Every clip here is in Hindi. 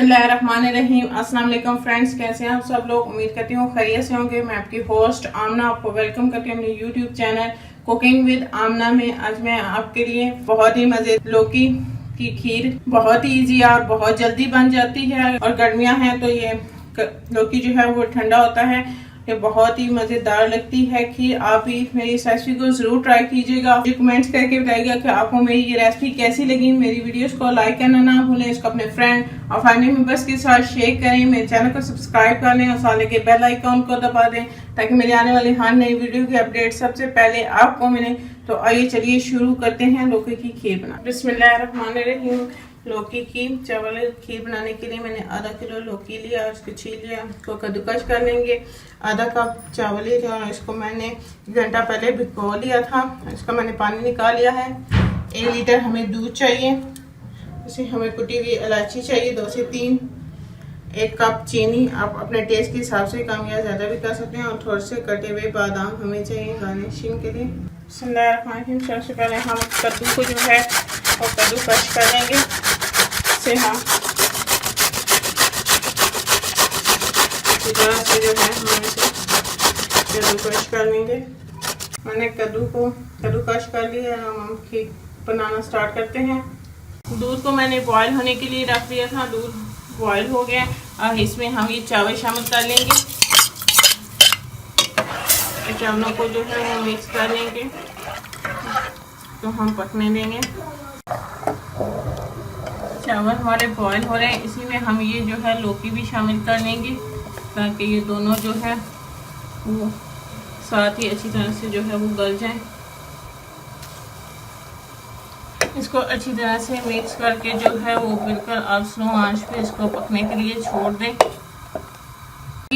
बिस्मिल्लाहिर्रहमानिर्रहीम। अस्सलाम वालेकुम फ्रेंड्स, कैसे हैं आप सब लोग। उम्मीद करती हूँ खैरियत से होंगे। मैं आपकी होस्ट आमना आपको वेलकम करती हूँ अपने यूट्यूब चैनल कुकिंग विद आमना में। आज मैं आपके लिए बहुत ही मजे लौकी की खीर, बहुत ही इजी और बहुत जल्दी बन जाती है। और गर्मियाँ हैं तो ये लौकी जो है वो ठंडा होता है, ये बहुत ही मजेदार लगती है खीर। आप भी मेरी इस रेसिपी को जरूर ट्राई कीजिएगा। मुझे कमेंट्स करके बताइएगा कि आपको मेरी ये रेसिपी कैसी लगी। मेरी वीडियोस को लाइक करना ना भूलें, इसको अपने फ्रेंड और फैमिली मेंबर्स के साथ शेयर करें। मेरे चैनल को सब्सक्राइब कर लें और साथ के बेल आइकॉन को दबा दें ताकि मेरी आने वाली हर नई वीडियो की अपडेट सबसे पहले आपको मिले। तो आइए चलिए शुरू करते हैं लौकी की खीर बना। बिस्मिल्लाहिर्रहमानिर्रहीम। लौकी की चावल खीर बनाने के लिए मैंने आधा किलो लौकी लिया और इसको छील लिया। इसको कद्दूकस कर लेंगे। आधा कप चावल लिया और इसको मैंने 1 घंटा पहले भिगो लिया था। इसका मैंने पानी निकाल लिया है। 1 लीटर हमें दूध चाहिए। इसे हमें कुटी हुई इलायची चाहिए 2 से 3। 1 कप चीनी, आप अपने टेस्ट के हिसाब से कम या ज़्यादा भी कर सकते हैं। और थोड़े से कटे हुए बादाम हमें चाहिए गार्निशिंग के लिए। सबसे पहले हम कद्दू को जो है वो कद्दूकस कर लेंगे। से हम से जो है हम इसे कद्दूकस कर लेंगे। मैंने कद्दूकस कर लिया। हम खीर बनाना स्टार्ट करते हैं। दूध को मैंने बॉयल होने के लिए रख दिया था। दूध बॉयल हो गया और इसमें हम ये चावल शामिल कर लेंगे। चावलों को जो है वो मिक्स कर लेंगे, तो हम पकने देंगे। चावल हमारे बॉयल हो रहे हैं, इसी में हम ये जो है लौकी भी शामिल कर लेंगे ताकि ये दोनों जो है वो साथ ही अच्छी तरह से जो है वो गल जाएं। इसको अच्छी तरह से मिक्स करके जो है वो बिल्कुल आप स्लो आंच पे इसको पकने के लिए छोड़ दें।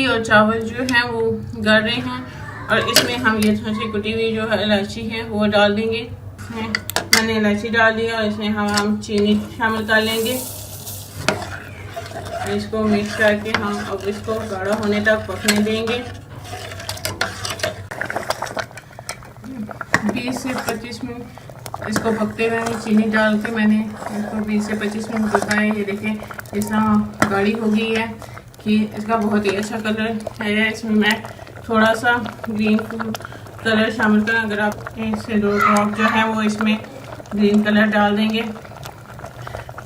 और चावल जो है वो गल रहे हैं और इसमें हम ये थोड़ी सी कुटी हुई जो है इलायची है वो डाल देंगे। इसमें मैंने इलायची डाल दिया और इसमें हम चीनी शामिल कर लेंगे। इसको मिक्स करके हम अब इसको गाढ़ा होने तक पकने देंगे। 20 से 25 मिनट इसको पकते हुए चीनी डाल के मैंने इसको 20 से 25 मिनट पकाया। ये देखें इस तरह गाढ़ी हो गई है कि इसका बहुत ही अच्छा कलर है। इसमें मैं थोड़ा सा ग्रीन कलर शामिल करें। अगर आप इससे 2 ड्रॉप जो है वो इसमें ग्रीन कलर डाल देंगे।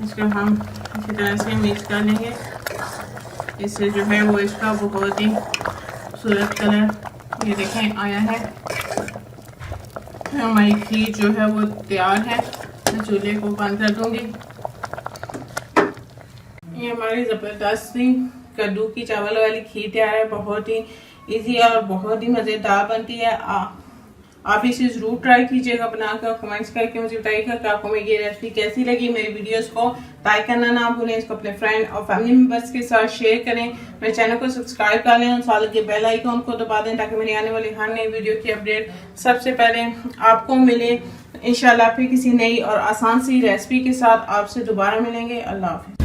इसको हम अच्छी तरह से मिक्स कर लेंगे। इससे जो है वो इसका बहुत ही खूबसूरत कलर ये देखें आया है। हमारी खीर जो है वो तैयार है। मैं चूल्हे को बंद कर दूंगी। ये हमारी ज़बरदस्त कद्दू की चावल वाली खीर तैयार है। बहुत ही इजी और बहुत ही मज़ेदार बनती है। आप इसे ज़रूर ट्राई कीजिएगा बनाकर। कमेंट्स करके मुझे बताइएगा कि आपको मेरी ये रेसिपी कैसी लगी। मेरी वीडियोस को लाइक करना ना भूलें, इसको अपने फ्रेंड और फैमिली मेंबर्स के साथ शेयर करें। मेरे चैनल को सब्सक्राइब कर लें और साथ के बेल आइकॉन को दबा दें ताकि मेरी आने वाली हर नई वीडियो की अपडेट सबसे पहले आपको मिले। इंशाल्लाह फिर किसी नई और आसान सी रेसिपी के साथ आपसे दोबारा मिलेंगे। अल्लाह हाफिज़।